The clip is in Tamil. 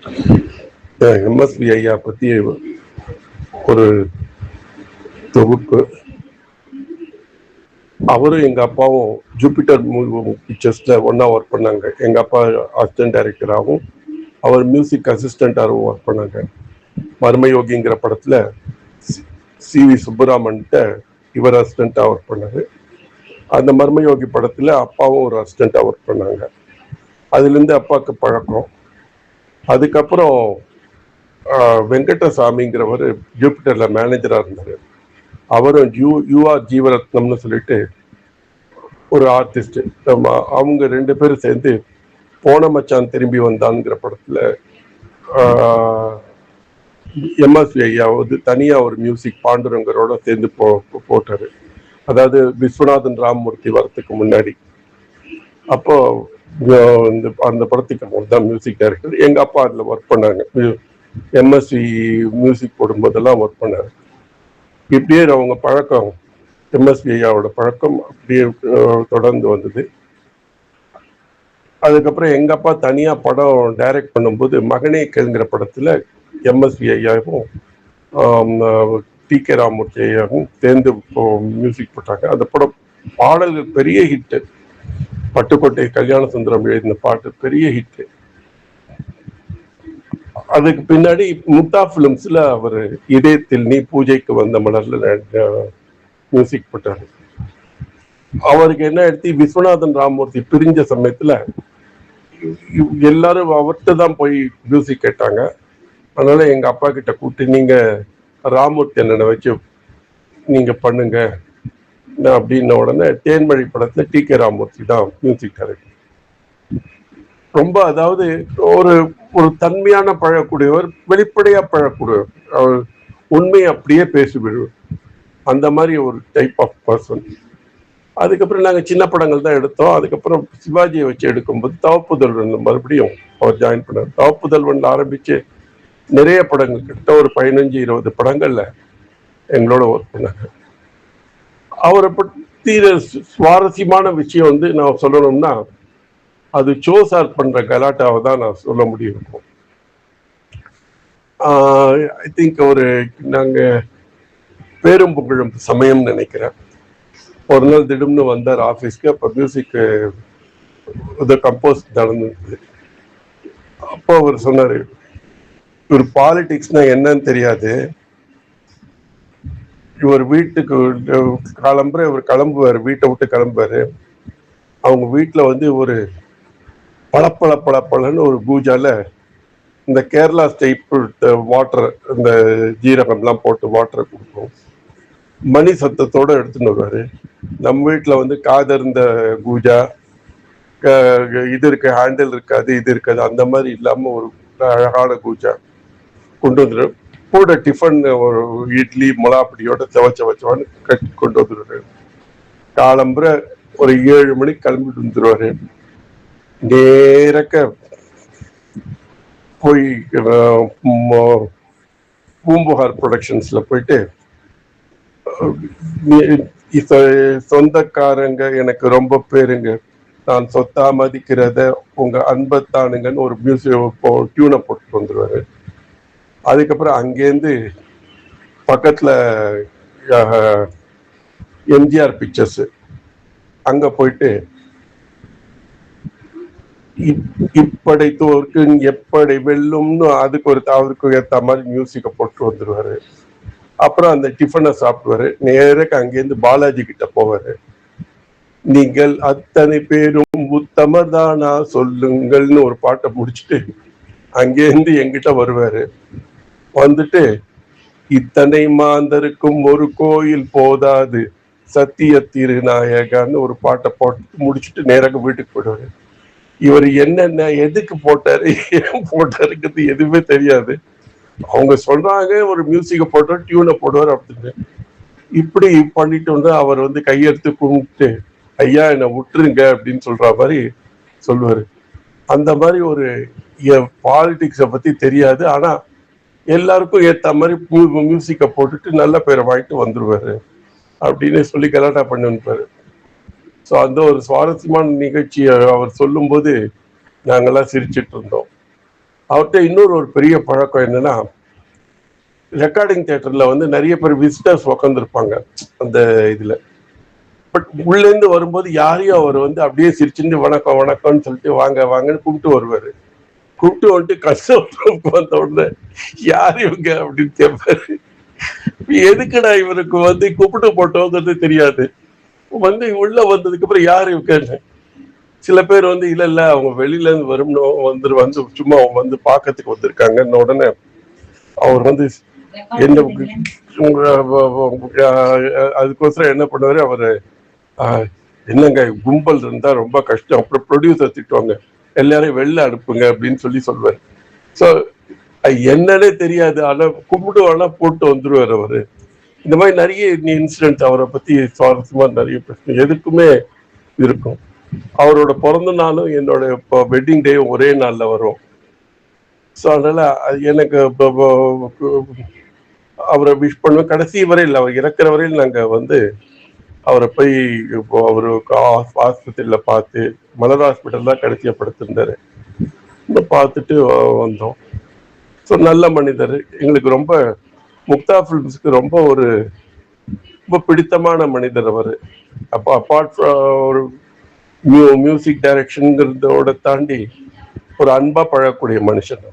எம்எஸ்வி ஐயா பத்தி ஒரு தொகுப்பு. அவரும் எங்க அப்பாவும் ஜூபிட்டர் பிக்சர்ஸ்ல ஒன்னா ஒர்க் பண்ணாங்க. எங்க அப்பா அசிஸ்டன்ட் டைரக்டராகவும் அவர் மியூசிக் அசிஸ்டண்டாகவும் ஒர்க் பண்ணாங்க. மர்மயோகிங்கிற படத்துல சி.வி. சுப்பராமன்ட்ட இவர் அசிஸ்டண்டா ஒர்க் பண்ணாரு. அந்த மர்மயோகி படத்துல அப்பாவும் ஒரு அசிஸ்டண்டா ஒர்க் பண்ணாங்க. அதுல இருந்து அப்பாவுக்கு பழக்கம். அதுக்கப்புறம் வெங்கடசாமிங்கிறவர் ஜூபிட்டர்ல மேனேஜரா இருந்தாரு. அவரும் யூஆர் ஜீவரத்னம்னு சொல்லிட்டு ஒரு ஆர்டிஸ்ட். அவங்க 2 பேரும் சேர்ந்து போன மச்சான் திரும்பி வந்தான்ங்கிற படத்துல எம்எஸ்வி ஐயா வந்து தனியா ஒரு மியூசிக் பாண்டுரங்கரோட சேர்ந்து போட்டாரு. அதாவது விஸ்வநாதன் ராமமூர்த்தி வரத்துக்கு முன்னாடி. அப்போ அந்த படத்துக்கு தான் மியூசிக் டைரக்டர். எங்க அப்பா அதுல ஒர்க் பண்ணாங்க. எம்எஸ்வி மியூசிக் போடும்போதெல்லாம் ஒர்க் பண்ணாரு. இப்படியே அவங்க பழக்கம், எம்எஸ்வி ஐயாவோட பழக்கம் அப்படியே தொடர்ந்து வந்தது. அதுக்கப்புறம் எங்க அப்பா தனியா படம் டைரக்ட் பண்ணும்போது மகனே கேளுங்கிற படத்துல எம்எஸ்வி ஐயாவும் டி.கே. ராமமூர்த்தி ஐயாவும் சேர்ந்து மியூசிக் போட்டாங்க. அந்த படம் பாடல்கள் பெரிய ஹிட். பட்டுக்கோட்டை கல்யாண சுந்தரம் எழுதின பாட்டு பெரிய ஹிட். அதுக்கு பின்னாடி முத்தா பிலிம்ஸ்ல அவர் இதயத்தில் நீ பூஜைக்கு வந்த மலர்ல மியூசிக் போட்டாரு. அவருக்கு என்ன எடுத்து விஸ்வநாதன் ராமமூர்த்தி பிரிஞ்ச சமயத்துல எல்லாரும் அவர்கிட்ட தான் போய் மியூசிக் கேட்டாங்க. அதனால எங்க அப்பா கிட்ட கூப்பிட்டு நீங்க ராமமூர்த்தி அண்ணனை வச்சு நீங்க பண்ணுங்க அப்படின்ன உடனே தேன்மழை படத்துல டி.கே. ராமமூர்த்தி தான் மியூசிக் டைரக்டர். ரொம்ப அதாவது ஒரு ஒரு தன்மையான பழக்கூடியவர், வெளிப்படையா பழக்கூடியவர், அவர் உண்மையை அப்படியே பேசிவிடுவார். அந்த மாதிரி ஒரு டைப் ஆஃப் பர்சன். அதுக்கப்புறம் நாங்கள் சின்ன படங்கள் தான் எடுத்தோம். அதுக்கப்புறம் சிவாஜியை வச்சு எடுக்கும்போது தவப்புதல்வன் மறுபடியும் அவர் ஜாயின் பண்ணார். தவப்புதல்வன்ல ஆரம்பிச்சு நிறைய படங்கள், கிட்ட ஒரு 15-20 படங்கள்ல எங்களோட ஒர்க் பண்ணாங்க. அவரை பற்றி சுவாரஸ்யமான விஷயம் வந்து நான் சொல்லணும்னா அது சோசார் பண்ற கலாட்டாவை தான் நான் சொல்ல முடியும். ஐ திங்க் ஒரு நாங்க பேரும் புகழும் சமயம் நினைக்கிறேன். ஒரு நாள் திடீர்னு வந்தார் ஆஃபீஸ்க்கு. அப்போ மியூசிக் கம்போஸ் நடந்தது. அப்போ அவர் சொன்னாரு, இவர் பாலிடிக்ஸ்னா என்னன்னு தெரியாது, இவர் வீட்டுக்கு கிளம்புற இவர் கிளம்புவார், வீட்டை விட்டு கிளம்புவாரு. அவங்க வீட்டில் வந்து ஒரு பளப்பளன்னு ஒரு பூஜால இந்த கேரளா ஸ்டைப் வாட்டர், இந்த ஜீரகம்லாம் போட்டு வாட்டரை கொடுக்கும். மணி சத்தத்தோட எடுத்துன்னு வருவாரு. நம்ம வீட்டில் வந்து காதர்ந்த பூஜா இது இருக்கு, ஹேண்டில் இருக்காது, இது இருக்காது, அந்த மாதிரி இல்லாமல் ஒரு அழகான பூஜா கொண்டு வந்துரு. கூட டிஃபன் ஒரு இட்லி மொளாப்படியோட செவச்சவான்னு கட்டி கொண்டு வந்துருவாரு. காலம்புற ஒரு 7 மணிக்கு கிளம்பிட்டு வந்துருவாரு. நேரக்க போய் பூம்புகார் ப்ரொடக்ஷன்ஸ்ல போயிட்டு, சொந்தக்காரங்க எனக்கு ரொம்ப பேருங்க, நான் சொத்தா மதிக்கிறத உங்க அன்பத்தானுங்கன்னு ஒரு மியூசிக் டியூனை போட்டு வந்துருவாரு. அதுக்கப்புறம் அங்கேருந்து பக்கத்துல எம்ஜிஆர் பிக்சர்ஸ் அங்க போயிட்டு இப்படை தோற்கு எப்படி வெல்லும்னு அதுக்கு அவருக்கு ஏற்ற மாதிரி மியூசிக்கை போட்டு வந்துருவாரு. அப்புறம் அந்த டிஃபனை சாப்பிடுவாரு. நேரக்கு அங்கேருந்து பாலாஜி கிட்ட போவாரு. நீங்கள் அத்தனை பேரும் உத்தமர் தானா சொல்லுங்கள்னு ஒரு பாட்டை முடிச்சுட்டு அங்கேருந்து எங்கிட்ட வருவாரு. வந்துட்டு இத்தனை மாந்தருக்கும் ஒரு கோயில் போதாது சத்திய திருநாயகான்னு ஒரு பாட்டை போட்டு முடிச்சுட்டு நேராக வீட்டுக்கு போயிடுவாரு. இவர் என்னென்ன எதுக்கு போட்டாரு, ஏன் போட்டாருங்கிறது எதுவுமே தெரியாது. அவங்க சொல்றாங்க ஒரு மியூசிக்கை போட்டோம், டியூனை போடுவார் அப்படின்னு. இப்படி பண்ணிட்டு வந்து அவர் வந்து கையெடுத்து கும்பிட்டு ஐயா என்னை விட்டுருங்க அப்படின்னு சொல்ற மாதிரி சொல்லுவாரு. அந்த மாதிரி ஒரு பாலிடிக்ஸை பத்தி தெரியாது, ஆனா எல்லாருக்கும் ஏற்ற மாதிரி மியூசிக்கை போட்டுட்டு நல்ல பேரை வாங்கிட்டு வந்துருவாரு அப்படின்னு சொல்லி கலாட்டா பண்ணிருப்பாரு. ஸோ அந்த ஒரு சுவாரஸ்யமான நிகழ்ச்சியை அவர் சொல்லும்போது நாங்கெல்லாம் சிரிச்சிட்டு இருந்தோம். அவர்கிட்ட இன்னொரு ஒரு பெரிய பழக்கம் என்னன்னா, ரெக்கார்டிங் தியேட்டர்ல வந்து நிறைய பேர் விசிட்டர்ஸ் உட்காந்துருப்பாங்க அந்த இதுல. பட் உள்ளேருந்து வரும்போது யாரையும் அவர் வந்து அப்படியே சிரிச்சுட்டு வணக்கம் வணக்கம்னு சொல்லிட்டு வாங்க வாங்கன்னு கூப்பிட்டு வருவாரு. கூப்பிட்டு வந்துட்டு கஷ்டம் வந்த உடனே யார் இவங்க அப்படின்னு கேட்பாரு. எதுக்குடா இவருக்கு வந்து கூப்பிட்டு போட்டோங்கிறது தெரியாது. வந்து உள்ள வந்ததுக்கு அப்புறம் யார் இவங்க, சில பேர் வந்து இல்ல இல்ல அவங்க வெளியில இருந்து வரும்னு வந்து சும்மா வந்து பாக்கிறதுக்கு வந்திருக்காங்கன்னு உடனே அவர் வந்து என்ன அதுக்கோசரம் என்ன பண்ணுவாரு அவரு, என்னங்க கும்பல் இருந்தா ரொம்ப கஷ்டம், அப்புறம் ப்ரொடியூசர் திட்டுவாங்க, எல்லாரையும் வெளில அனுப்புங்க அப்படின்னு சொல்லுவாரு. ஸோ என்னன்னே தெரியாது, ஆனா கும்பிடுவானா போட்டு வந்துருவாரு அவரு. இந்த மாதிரி நிறைய இன்சிடென்ட் அவரை பத்தி சுவாரஸ்யமா நிறைய பிரச்சனை எதுக்குமே இருக்கும். அவரோட பிறந்த நாளும் என்னோட வெட்டிங் டேயும் ஒரே நாள்ல வரும். ஸோ அதனால எனக்கு அவரை விஷ் பண்ணுவேன். கடைசி வரையில் அவர் இறக்குற வரையில் நாங்க வந்து அவரை போய் இப்போ அவருக்கு ஆஸ்பத்திரியில பார்த்து, மலர் ஹாஸ்பிட்டல் தான் கடைசியா படுத்திருந்தாரு, பார்த்துட்டு வந்தோம். ஸோ நல்ல மனிதர். எங்களுக்கு ரொம்ப முக்தா ஃபிலிம்ஸ்க்கு ரொம்ப பிடித்தமான மனிதர் அவர். அப்போ அப்பார்ட் ஒரு மியூசிக் டைரக்ஷன்ங்கிறதோட தாண்டி ஒரு அன்பா பழகக்கூடிய மனுஷன்.